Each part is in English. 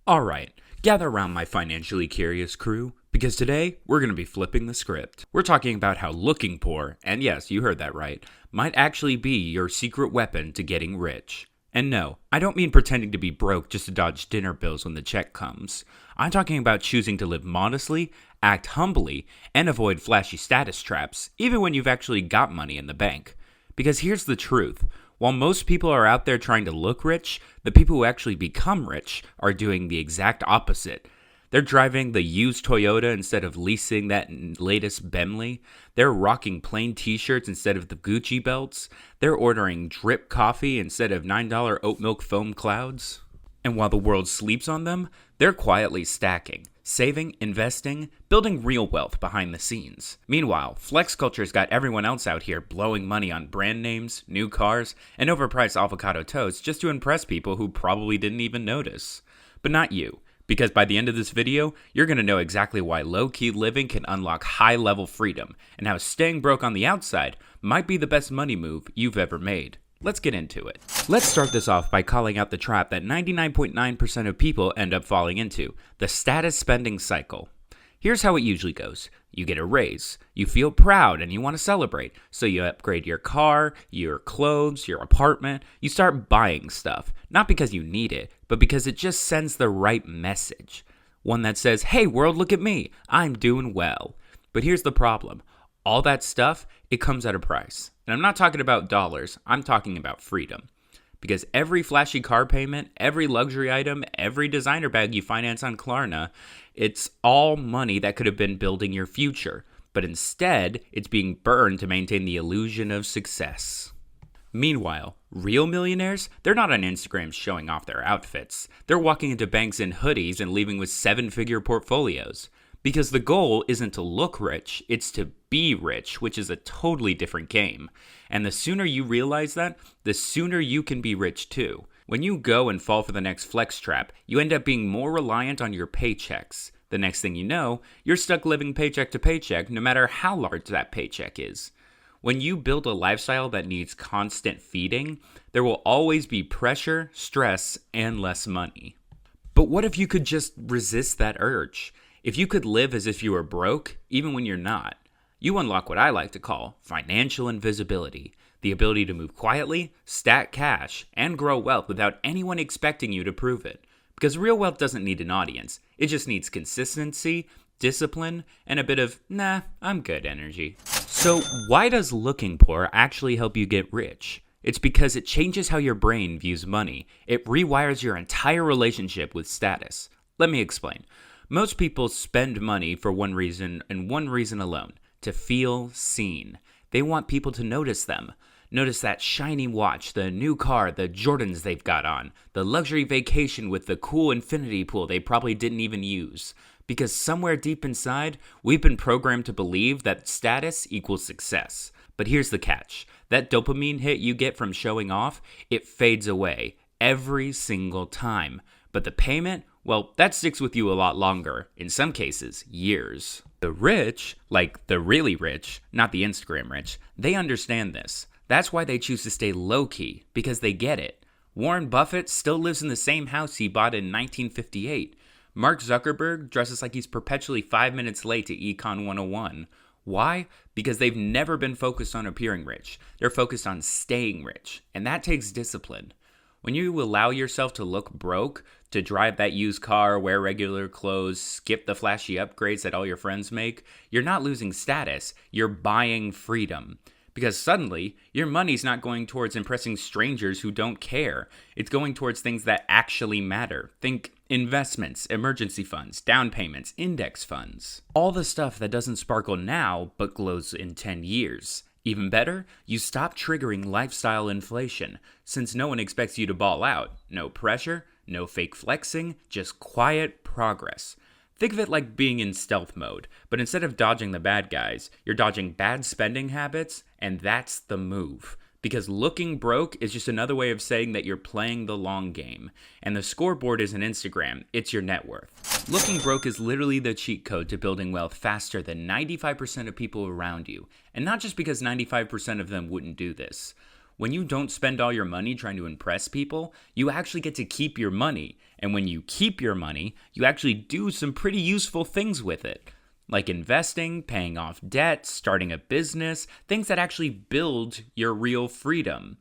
Alright, gather around my financially curious crew, because today we're going to be flipping the script. We're talking about how looking poor, and yes, you heard that right, might actually be your secret weapon to getting rich. And no, I don't mean pretending to be broke just to dodge dinner bills when the check comes. I'm talking about choosing to live modestly, act humbly, and avoid flashy status traps, even when you've actually got money in the bank. Because here's the truth. While most people are out there trying to look rich, the people who actually become rich are doing the exact opposite. They're driving the used Toyota instead of leasing that latest Bentley. They're rocking plain t-shirts instead of the Gucci belts. They're ordering drip coffee instead of $9 oat milk foam clouds. And while the world sleeps on them, they're quietly stacking, saving, investing, building real wealth behind the scenes. Meanwhile, flex culture's got everyone else out here blowing money on brand names, new cars, and overpriced avocado toast just to impress people who probably didn't even notice. But not you, because by the end of this video, you're going to know exactly why low-key living can unlock high-level freedom, and how staying broke on the outside might be the best money move you've ever made. Let's get into it. Let's start this off by calling out the trap that 99.9% of people end up falling into, the status spending cycle. Here's how it usually goes. You get a raise, you feel proud and you want to celebrate, so you upgrade your car, your clothes, your apartment, you start buying stuff, not because you need it, but because it just sends the right message. One that says, hey world, look at me, I'm doing well. But here's the problem. All that stuff, it comes at a price. And I'm not talking about dollars, I'm talking about freedom. Because every flashy car payment, every luxury item, every designer bag you finance on Klarna, it's all money that could have been building your future. But instead, it's being burned to maintain the illusion of success. Meanwhile, real millionaires, they're not on Instagram showing off their outfits. They're walking into banks in hoodies and leaving with 7-figure portfolios. Because the goal isn't to look rich, it's to be rich, which is a totally different game. And the sooner you realize that, the sooner you can be rich too. When you go and fall for the next flex trap, you end up being more reliant on your paychecks. The next thing you know, you're stuck living paycheck to paycheck, no matter how large that paycheck is. When you build a lifestyle that needs constant feeding, there will always be pressure, stress, and less money. But what if you could just resist that urge? If you could live as if you were broke, even when you're not, you unlock what I like to call financial invisibility, the ability to move quietly, stack cash, and grow wealth without anyone expecting you to prove it. Because real wealth doesn't need an audience, it just needs consistency, discipline, and a bit of, nah, I'm good energy. So why does looking poor actually help you get rich? It's because it changes how your brain views money. It rewires your entire relationship with status. Let me explain. Most people spend money for one reason and one reason alone, to feel seen. They want people to notice them. Notice that shiny watch, the new car, the Jordans they've got on, the luxury vacation with the cool infinity pool they probably didn't even use. Because somewhere deep inside, we've been programmed to believe that status equals success. But here's the catch. That dopamine hit you get from showing off, it fades away every single time. But the payment, well, that sticks with you a lot longer, in some cases, years. The rich, like the really rich, not the Instagram rich, they understand this. That's why they choose to stay low-key, because they get it. Warren Buffett still lives in the same house he bought in 1958. Mark Zuckerberg dresses like he's perpetually 5 minutes late to Econ 101. Why? Because they've never been focused on appearing rich. They're focused on staying rich, and that takes discipline. When you allow yourself to look broke, to drive that used car, wear regular clothes, skip the flashy upgrades that all your friends make, you're not losing status, you're buying freedom. Because suddenly, your money's not going towards impressing strangers who don't care. It's going towards things that actually matter. Think investments, emergency funds, down payments, index funds. All the stuff that doesn't sparkle now, but glows in 10 years. Even better, you stop triggering lifestyle inflation, since no one expects you to ball out. No pressure, no fake flexing, just quiet progress. Think of it like being in stealth mode, but instead of dodging the bad guys, you're dodging bad spending habits, and that's the move. Because looking broke is just another way of saying that you're playing the long game. And the scoreboard isn't Instagram, it's your net worth. Looking broke is literally the cheat code to building wealth faster than 95% of people around you. And not just because 95% of them wouldn't do this. When you don't spend all your money trying to impress people, you actually get to keep your money. And when you keep your money, you actually do some pretty useful things with it, like investing, paying off debt, starting a business, things that actually build your real freedom.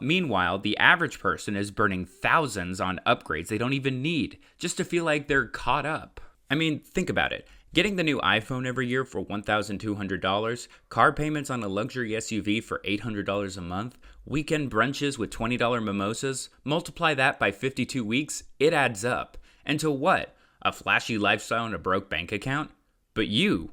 Meanwhile, the average person is burning thousands on upgrades they don't even need just to feel like they're caught up. I mean, think about it. Getting the new iPhone every year for $1,200, car payments on a luxury SUV for $800 a month, weekend brunches with $20 mimosas, multiply that by 52 weeks, it adds up. And to what? A flashy lifestyle and a broke bank account? But you're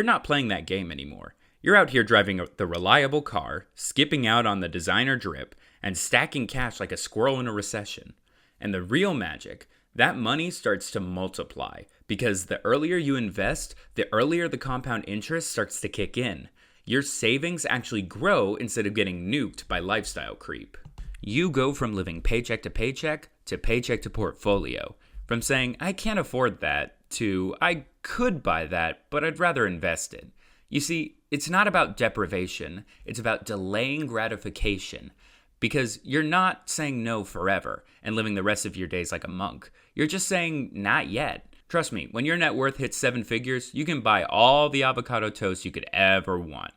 not playing that game anymore. You're out here driving the reliable car, skipping out on the designer drip, and stacking cash like a squirrel in a recession. And the real magic, that money starts to multiply, because the earlier you invest, the earlier the compound interest starts to kick in. Your savings actually grow instead of getting nuked by lifestyle creep. You go from living paycheck to paycheck to portfolio. From saying, I can't afford that, to I could buy that, but I'd rather invest it. You see, it's not about deprivation, it's about delaying gratification. Because you're not saying no forever and living the rest of your days like a monk. You're just saying not yet. Trust me, when your net worth hits 7 figures, you can buy all the avocado toast you could ever want.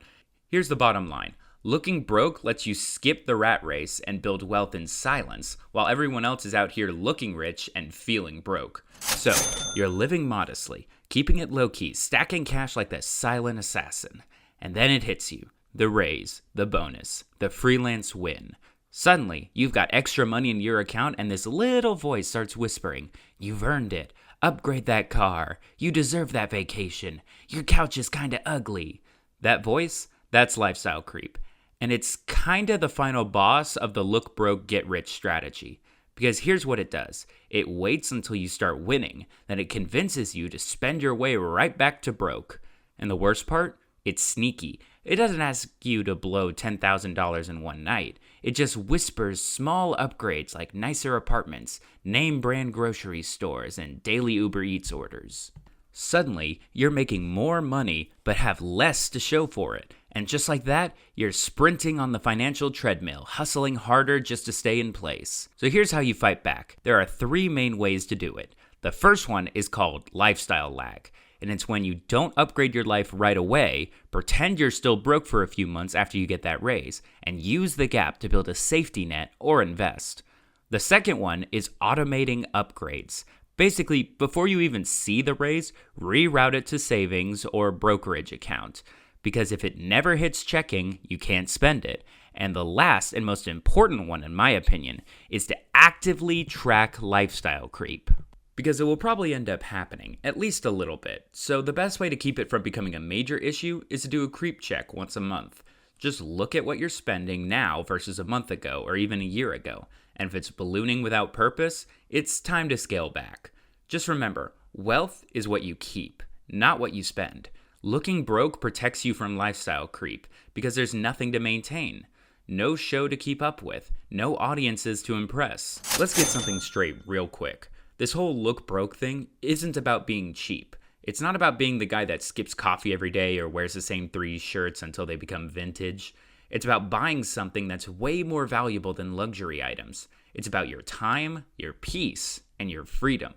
Here's the bottom line. Looking broke lets you skip the rat race and build wealth in silence, while everyone else is out here looking rich and feeling broke. So, you're living modestly, keeping it low-key, stacking cash like the silent assassin. And then it hits you. The raise, the bonus, the freelance win. Suddenly, you've got extra money in your account and this little voice starts whispering, you've earned it. Upgrade that car. You deserve that vacation. Your couch is kinda ugly. That voice, that's lifestyle creep. And it's kinda the final boss of the look broke, get rich strategy. Because here's what it does. It waits until you start winning, then it convinces you to spend your way right back to broke. And the worst part? It's sneaky. It doesn't ask you to blow $10,000 in one night. It just whispers small upgrades like nicer apartments, name brand grocery stores, and daily Uber Eats orders. Suddenly, you're making more money but have less to show for it. And just like that, you're sprinting on the financial treadmill, hustling harder just to stay in place. So here's how you fight back. There are 3 main ways to do it. The first one is called lifestyle lag. And it's when you don't upgrade your life right away, pretend you're still broke for a few months after you get that raise, and use the gap to build a safety net or invest. The second one is automating upgrades. Basically, before you even see the raise, reroute it to savings or brokerage account. Because if it never hits checking, you can't spend it. And the last and most important one, in my opinion, is to actively track lifestyle creep. Because it will probably end up happening, at least a little bit. So the best way to keep it from becoming a major issue is to do a creep check once a month. Just look at what you're spending now versus a month ago or even a year ago. And if it's ballooning without purpose, it's time to scale back. Just remember, wealth is what you keep, not what you spend. Looking broke protects you from lifestyle creep because there's nothing to maintain. No show to keep up with, no audiences to impress. Let's get something straight real quick. This whole look broke thing isn't about being cheap. It's not about being the guy that skips coffee every day or wears the same 3 shirts until they become vintage. It's about buying something that's way more valuable than luxury items. It's about your time, your peace, and your freedom.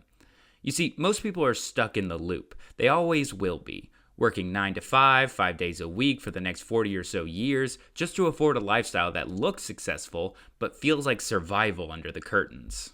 You see, most people are stuck in the loop. They always will be. Working 9 to 5, 5 days a week for the next 40 or so years just to afford a lifestyle that looks successful but feels like survival under the curtains.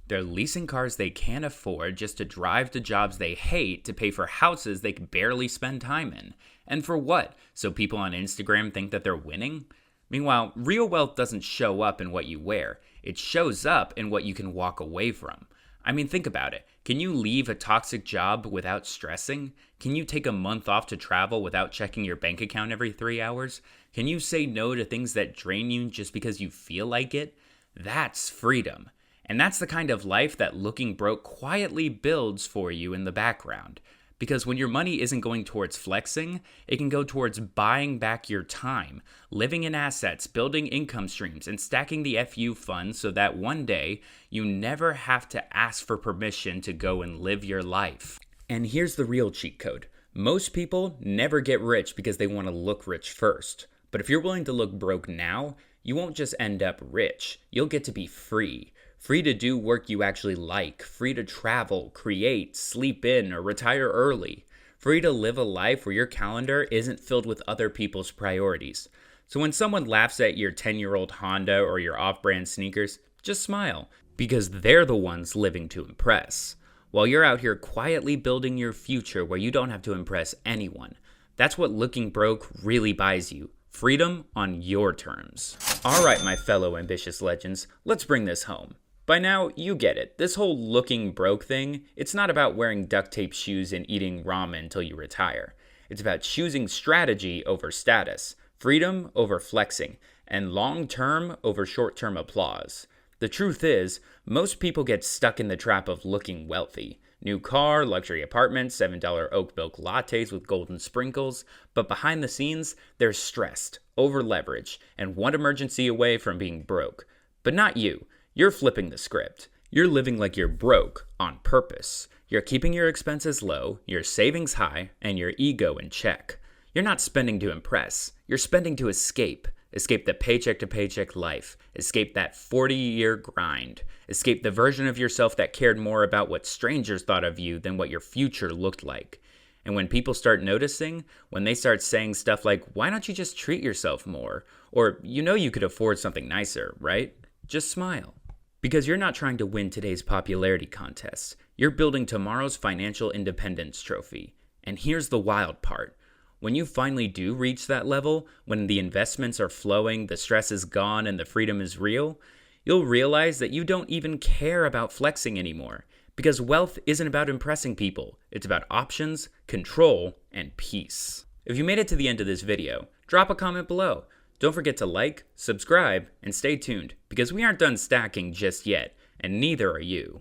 They're leasing cars they can't afford just to drive to jobs they hate to pay for houses they can barely spend time in. And for what? So people on Instagram think that they're winning? Meanwhile, real wealth doesn't show up in what you wear. It shows up in what you can walk away from. I mean, think about it. Can you leave a toxic job without stressing? Can you take a month off to travel without checking your bank account every 3 hours? Can you say no to things that drain you just because you feel like it? That's freedom. And that's the kind of life that looking broke quietly builds for you in the background. Because when your money isn't going towards flexing, it can go towards buying back your time, living in assets, building income streams, and stacking the FU funds so that one day you never have to ask for permission to go and live your life. And here's the real cheat code. Most people never get rich because they want to look rich first. But if you're willing to look broke now, You won't just end up rich, you'll get to be free. Free to do work you actually like, free to travel, create, sleep in, or retire early. Free to live a life where your calendar isn't filled with other people's priorities. So when someone laughs at your 10-year-old Honda or your off-brand sneakers, just smile, because they're the ones living to impress. While you're out here quietly building your future where you don't have to impress anyone. That's what looking broke really buys you. Freedom on your terms. Alright, my fellow ambitious legends, let's bring this home. By now, you get it. This whole looking broke thing, it's not about wearing duct tape shoes and eating ramen until you retire. It's about choosing strategy over status, freedom over flexing, and long-term over short-term applause. The truth is, most people get stuck in the trap of looking wealthy. New car, luxury apartments, $7 oat milk lattes with golden sprinkles, but behind the scenes, they're stressed, over-leveraged, and one emergency away from being broke. But not you. You're flipping the script. You're living like you're broke on purpose. You're keeping your expenses low, your savings high, and your ego in check. You're not spending to impress. You're spending to escape. Escape the paycheck to paycheck life. Escape that 40-year grind. Escape the version of yourself that cared more about what strangers thought of you than what your future looked like. And when people start noticing, when they start saying stuff like, why don't you just treat yourself more? Or, you could afford something nicer, right? Just smile. Because you're not trying to win today's popularity contest. You're building tomorrow's financial independence trophy. And here's the wild part. When you finally do reach that level, when the investments are flowing, the stress is gone, and the freedom is real, you'll realize that you don't even care about flexing anymore. Because wealth isn't about impressing people. It's about options, control, and peace. If you made it to the end of this video, drop a comment below. Don't forget to like, subscribe, and stay tuned, because we aren't done stacking just yet, and neither are you.